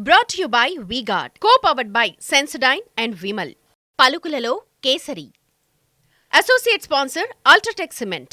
Brought to you by V-Guard, co-powered by Sensodyne and Vimal. పలుకులలో కేసరి. Associate sponsor Ultratech Cement.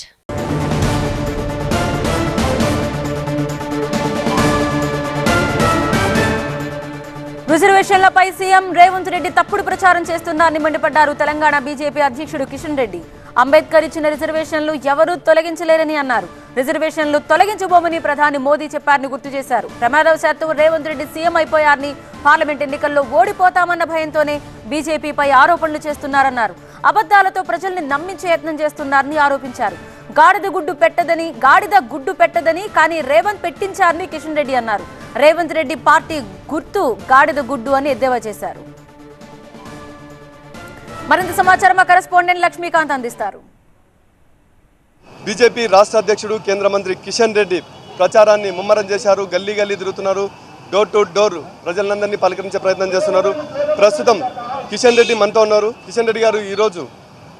రిజర్వేషన్లపై CM Revanth Reddy తప్పుడు ప్రచారం చేస్తున్నారని మండిపడ్డారు తెలంగాణ బీజేపీ అధ్యక్షుడు కిషన్ రెడ్డి. అంబేద్కర్ ఇచ్చిన రిజర్వేషన్లు ఎవరూ తొలగించలేరని అన్నారు. రిజర్వేషన్లు తొలగించబోమని ప్రధాని మోదీ చెప్పారని గుర్తు చేశారు. ప్రమాదవశాత్తు రేవంత్ రెడ్డి సీఎం అయిపోయారని, పార్లమెంట్ ఎన్నికల్లో ఓడిపోతామన్న భయంతోనే బీజేపీపై ఆరోపణలు చేస్తున్నారన్నారు. అబద్దాలతో ప్రజల్ని నమ్మించే యత్నం చేస్తున్నారని ఆరోపించారు. గాడిద గుడ్డు పెట్టదని కానీ రేవంత్ పెట్టించారని కిషన్ రెడ్డి అన్నారు. రేవంత్ రెడ్డి పార్టీ గుర్తు గాడిద గుడ్డు అని ఎద్దేవా చేశారు. మరింత సమాచారం మా కరెస్పాండెంట్ లక్ష్మీకాంత్ అందిస్తారు. బీజేపీ రాష్ట్ర అధ్యక్షుడు కేంద్ర మంత్రి కిషన్ రెడ్డి ప్రచారాన్ని ముమ్మరం చేశారు. గల్లీ గల్లీ తిరుగుతున్నారు, డోర్ టు డోర్ ప్రజలందరినీ పలకరించే ప్రయత్నం చేస్తున్నారు. ప్రస్తుతం కిషన్ రెడ్డి మనతో ఉన్నారు. కిషన్ రెడ్డి గారు, ఈరోజు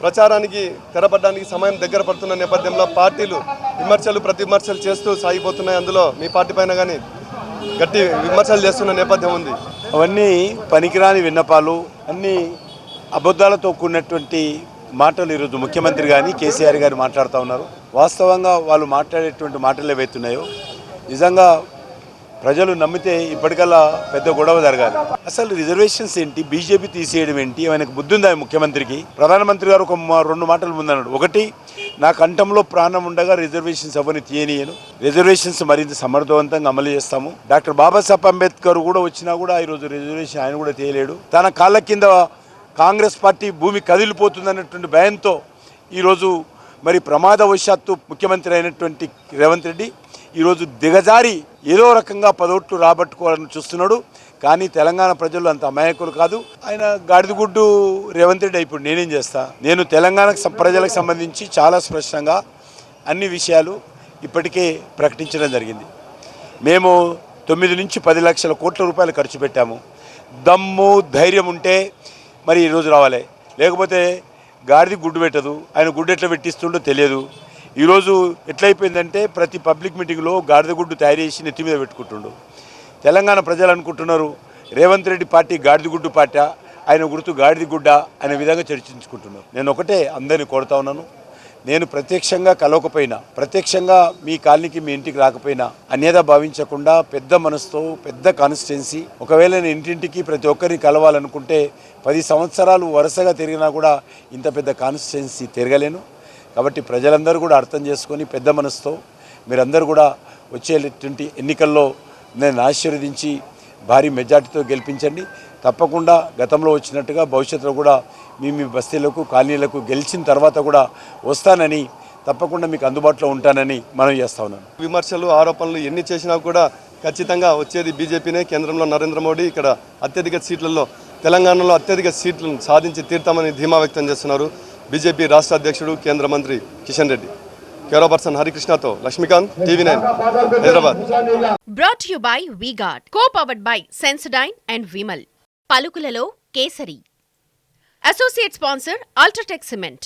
ప్రచారానికి తెరపడడానికి సమయం దగ్గర పడుతున్న నేపథ్యంలో పార్టీలు విమర్శలు ప్రతివిమర్శలు చేస్తూ సాగిపోతున్నాయి. అందులో మీ పార్టీ పైన కానీ గట్టి విమర్శలు చేస్తున్న నేపథ్యం ఉంది. అవన్నీ పనికిరాని విన్నపాలు, అన్నీ అబద్ధాలతో కూడినటువంటి మాటలు ఈరోజు ముఖ్యమంత్రి కానీ కేసీఆర్ గారు మాట్లాడుతూ ఉన్నారు. వాస్తవంగా వాళ్ళు మాట్లాడేటువంటి మాటలు ఏవైతున్నాయో నిజంగా ప్రజలు నమ్మితే ఇప్పటికల్లా పెద్ద గొడవ జరగాలి. అసలు రిజర్వేషన్స్ ఏంటి, బీజేపీ తీసేయడం ఏంటి, ఆయనకు బుద్ధి ఉందా ముఖ్యమంత్రికి? ప్రధానమంత్రి గారు ఒక రెండు మాటలు ముందన్నాడు. ఒకటి, నా కంఠంలో ప్రాణం ఉండగా రిజర్వేషన్స్ ఎవరిని తీయనియను, రిజర్వేషన్స్ మరింత సమర్థవంతంగా అమలు చేస్తాము. డాక్టర్ బాబాసాహెబ్ అంబేద్కర్ కూడా వచ్చినా కూడా ఈరోజు రిజర్వేషన్ ఆయన కూడా తీయలేడు. తన కాళ్ళ కింద కాంగ్రెస్ పార్టీ భూమి కదిలిపోతుందన్నటువంటి భయంతో ఈరోజు మరి ప్రమాదవశాత్తు ముఖ్యమంత్రి అయినటువంటి రేవంత్ రెడ్డి ఈరోజు దిగజారి ఏదో రకంగా పదోట్లు రాబట్టుకోవాలని చూస్తున్నాడు. కానీ తెలంగాణ ప్రజలు అంత అమాయకులు కాదు. ఆయన గాడిదగుడ్డు రేవంత్ రెడ్డి ఇప్పుడు నేనేం చేస్తా? నేను తెలంగాణ ప్రజలకు సంబంధించి చాలా స్పష్టంగా అన్ని విషయాలు ఇప్పటికే ప్రకటించడం జరిగింది. మేము 9 నుంచి 10 లక్షల కోట్ల రూపాయలు ఖర్చు పెట్టాము. దమ్ము ధైర్యం ఉంటే మరి ఈరోజు రావాలి, లేకపోతే గాడిది గుడ్డు పెట్టదు. ఆయన గుడ్డు ఎట్లా పెట్టిస్తుండో తెలియదు. ఈరోజు ఎట్లయిపోయిందంటే ప్రతి పబ్లిక్ మీటింగ్లో గాడిద గుడ్డు తయారు చేసి నెత్తి మీద పెట్టుకుంటుండు. తెలంగాణ ప్రజలు అనుకుంటున్నారు రేవంత్ రెడ్డి పార్టీ గాడిద గుడ్డు పార్టీ, ఆయన గుర్తు గాడిద గుడ్డ అనే విధంగా చర్చించుకుంటున్నారు. నేను ఒకటే అందరినీ కోరుతా ఉన్నాను, నేను ప్రత్యక్షంగా కలవకపోయినా, ప్రత్యక్షంగా మీ కాలనీకి మీ ఇంటికి రాకపోయినా అన్యదా భావించకుండా పెద్ద మనసుతో పెద్ద కాన్స్టిట్యున్సీ, ఒకవేళ నేను ఇంటింటికి ప్రతి ఒక్కరిని కలవాలనుకుంటే 10 సంవత్సరాలు వరుసగా తిరిగినా కూడా ఇంత పెద్ద కాన్స్టిట్యున్సీ తిరగలేను. కాబట్టి ప్రజలందరూ కూడా అర్థం చేసుకొని పెద్ద మనసుతో మీరందరూ కూడా వచ్చేటువంటి ఎన్నికల్లో నేను ఆశీర్వదించి భారీ మెజార్టీతో గెలిపించండి. తప్పకుండా గతంలో వచ్చినట్టుగా భవిష్యత్తులో కూడా మీ బస్తీలకు కాలనీలకు గెలిచిన తర్వాత కూడా వస్తానని, తప్పకుండా మీకు అందుబాటులో ఉంటానని మనం చేస్తా ఉన్నాను. విమర్శలు ఆరోపణలు ఎన్ని చేసినా కూడా ఖచ్చితంగా వచ్చేది బీజేపీనే. కేంద్రంలో నరేంద్ర మోడీ, ఇక్కడ అత్యధిక సీట్లలో తెలంగాణలో అత్యధిక సీట్లను సాధించి తీర్తామని ధీమా వ్యక్తం చేస్తున్నారు బీజేపీ రాష్ట్ర అధ్యక్షుడు కేంద్ర మంత్రి కిషన్ రెడ్డి. కెమెరా పర్సన్ హరికృష్ణతో Lakshmikant, TV9 Hyderabad. Brought to you by V-Guard, co-powered by Sensodyne and Vimal. పలుకులలో కేసరి. Associate sponsor Ultratech Cement.